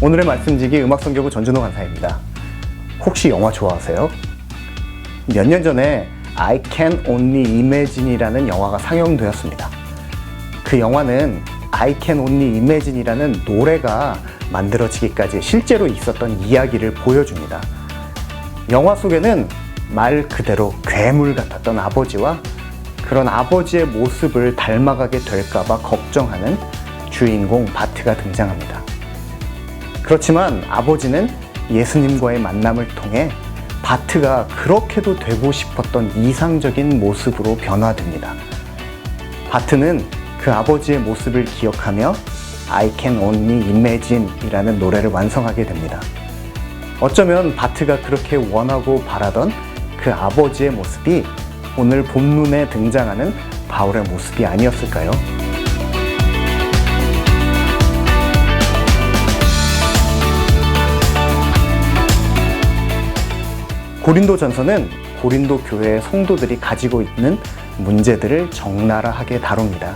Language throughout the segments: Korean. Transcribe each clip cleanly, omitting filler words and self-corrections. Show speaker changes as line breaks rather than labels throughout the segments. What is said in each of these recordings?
오늘의 말씀지기 음악성교부 전준호 간사입니다. 혹시 영화 좋아하세요? 몇 년 전에 I Can Only Imagine이라는 영화가 상영되었습니다. 그 영화는 I Can Only Imagine이라는 노래가 만들어지기까지 실제로 있었던 이야기를 보여줍니다. 영화 속에는 말 그대로 괴물 같았던 아버지와 그런 아버지의 모습을 닮아가게 될까봐 걱정하는 주인공 바트가 등장합니다. 그렇지만 아버지는 예수님과의 만남을 통해 바트가 그렇게도 되고 싶었던 이상적인 모습으로 변화됩니다. 바트는 그 아버지의 모습을 기억하며 I Can Only Imagine 이라는 노래를 완성하게 됩니다. 어쩌면 바트가 그렇게 원하고 바라던 그 아버지의 모습이 오늘 본문에 등장하는 바울의 모습이 아니었을까요? 고린도전서는 고린도 교회의 성도들이 가지고 있는 문제들을 적나라하게 다룹니다.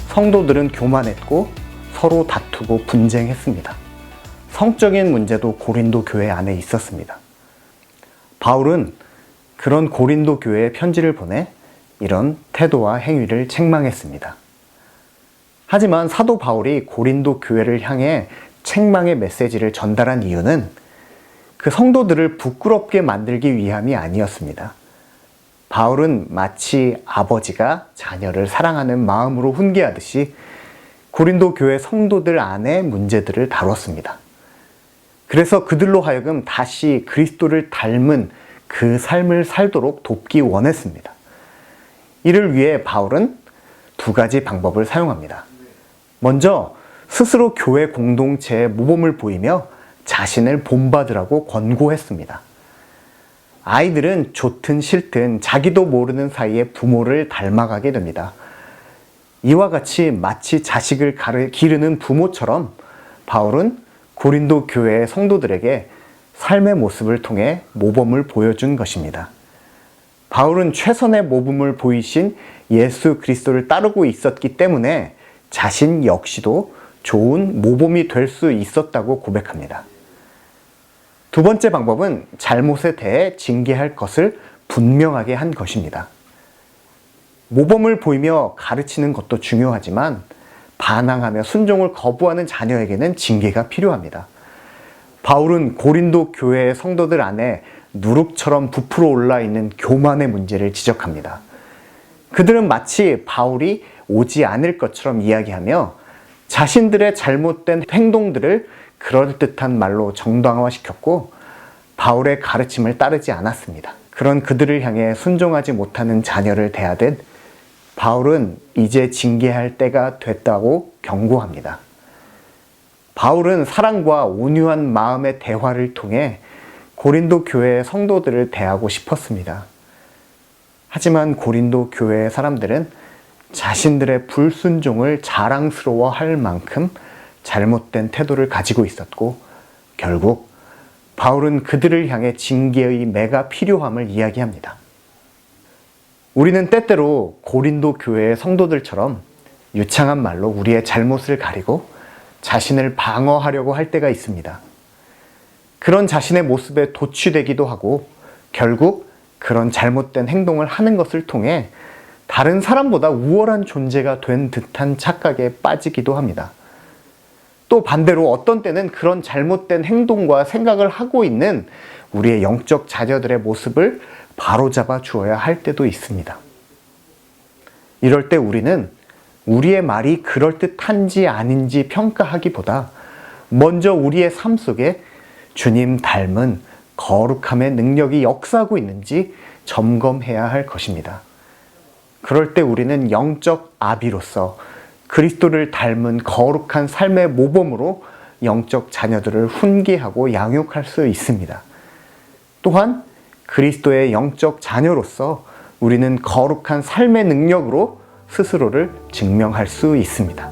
성도들은 교만했고 서로 다투고 분쟁했습니다. 성적인 문제도 고린도 교회 안에 있었습니다. 바울은 그런 고린도 교회에 편지를 보내 이런 태도와 행위를 책망했습니다. 하지만 사도 바울이 고린도 교회를 향해 책망의 메시지를 전달한 이유는 그 성도들을 부끄럽게 만들기 위함이 아니었습니다. 바울은 마치 아버지가 자녀를 사랑하는 마음으로 훈계하듯이 고린도 교회 성도들 안의 문제들을 다뤘습니다. 그래서 그들로 하여금 다시 그리스도를 닮은 그 삶을 살도록 돕기 원했습니다. 이를 위해 바울은 두 가지 방법을 사용합니다. 먼저 스스로 교회 공동체에 모범을 보이며 자신을 본받으라고 권고했습니다. 아이들은 좋든 싫든 자기도 모르는 사이에 부모를 닮아가게 됩니다. 이와 같이 마치 자식을 기르는 부모처럼 바울은 고린도 교회의 성도들에게 삶의 모습을 통해 모범을 보여준 것입니다. 바울은 최선의 모범을 보이신 예수 그리스도를 따르고 있었기 때문에 자신 역시도 좋은 모범이 될 수 있었다고 고백합니다. 두 번째 방법은 잘못에 대해 징계할 것을 분명하게 한 것입니다. 모범을 보이며 가르치는 것도 중요하지만 반항하며 순종을 거부하는 자녀에게는 징계가 필요합니다. 바울은 고린도 교회의 성도들 안에 누룩처럼 부풀어 올라 있는 교만의 문제를 지적합니다. 그들은 마치 바울이 오지 않을 것처럼 이야기하며 자신들의 잘못된 행동들을 그럴듯한 말로 정당화시켰고 바울의 가르침을 따르지 않았습니다. 그런 그들을 향해 순종하지 못하는 자녀를 대하듯 바울은 이제 징계할 때가 됐다고 경고합니다. 바울은 사랑과 온유한 마음의 대화를 통해 고린도 교회의 성도들을 대하고 싶었습니다. 하지만 고린도 교회의 사람들은 자신들의 불순종을 자랑스러워할 만큼 잘못된 태도를 가지고 있었고 결국 바울은 그들을 향해 징계의 매가 필요함을 이야기합니다. 우리는 때때로 고린도 교회의 성도들처럼 유창한 말로 우리의 잘못을 가리고 자신을 방어하려고 할 때가 있습니다. 그런 자신의 모습에 도취되기도 하고 결국 그런 잘못된 행동을 하는 것을 통해 다른 사람보다 우월한 존재가 된 듯한 착각에 빠지기도 합니다. 또 반대로 어떤 때는 그런 잘못된 행동과 생각을 하고 있는 우리의 영적 자녀들의 모습을 바로잡아 주어야 할 때도 있습니다. 이럴 때 우리는 우리의 말이 그럴듯한지 아닌지 평가하기보다 먼저 우리의 삶 속에 주님 닮은 거룩함의 능력이 역사하고 있는지 점검해야 할 것입니다. 그럴 때 우리는 영적 아비로서 그리스도를 닮은 거룩한 삶의 모범으로 영적 자녀들을 훈계하고 양육할 수 있습니다. 또한 그리스도의 영적 자녀로서 우리는 거룩한 삶의 능력으로 스스로를 증명할 수 있습니다.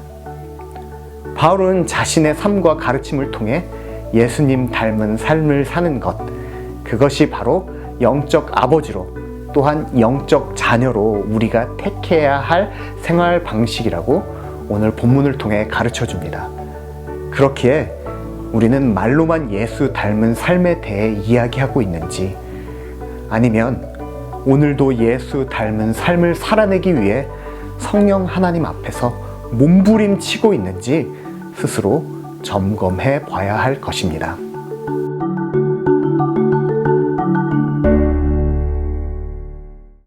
바울은 자신의 삶과 가르침을 통해 예수님 닮은 삶을 사는 것, 그것이 바로 영적 아버지로 또한 영적 자녀로 우리가 택해야 할 생활 방식이라고 오늘 본문을 통해 가르쳐 줍니다. 그렇기에 우리는 말로만 예수 닮은 삶에 대해 이야기하고 있는지, 아니면 오늘도 예수 닮은 삶을 살아내기 위해 성령 하나님 앞에서 몸부림치고 있는지 스스로 점검해 봐야 할 것입니다.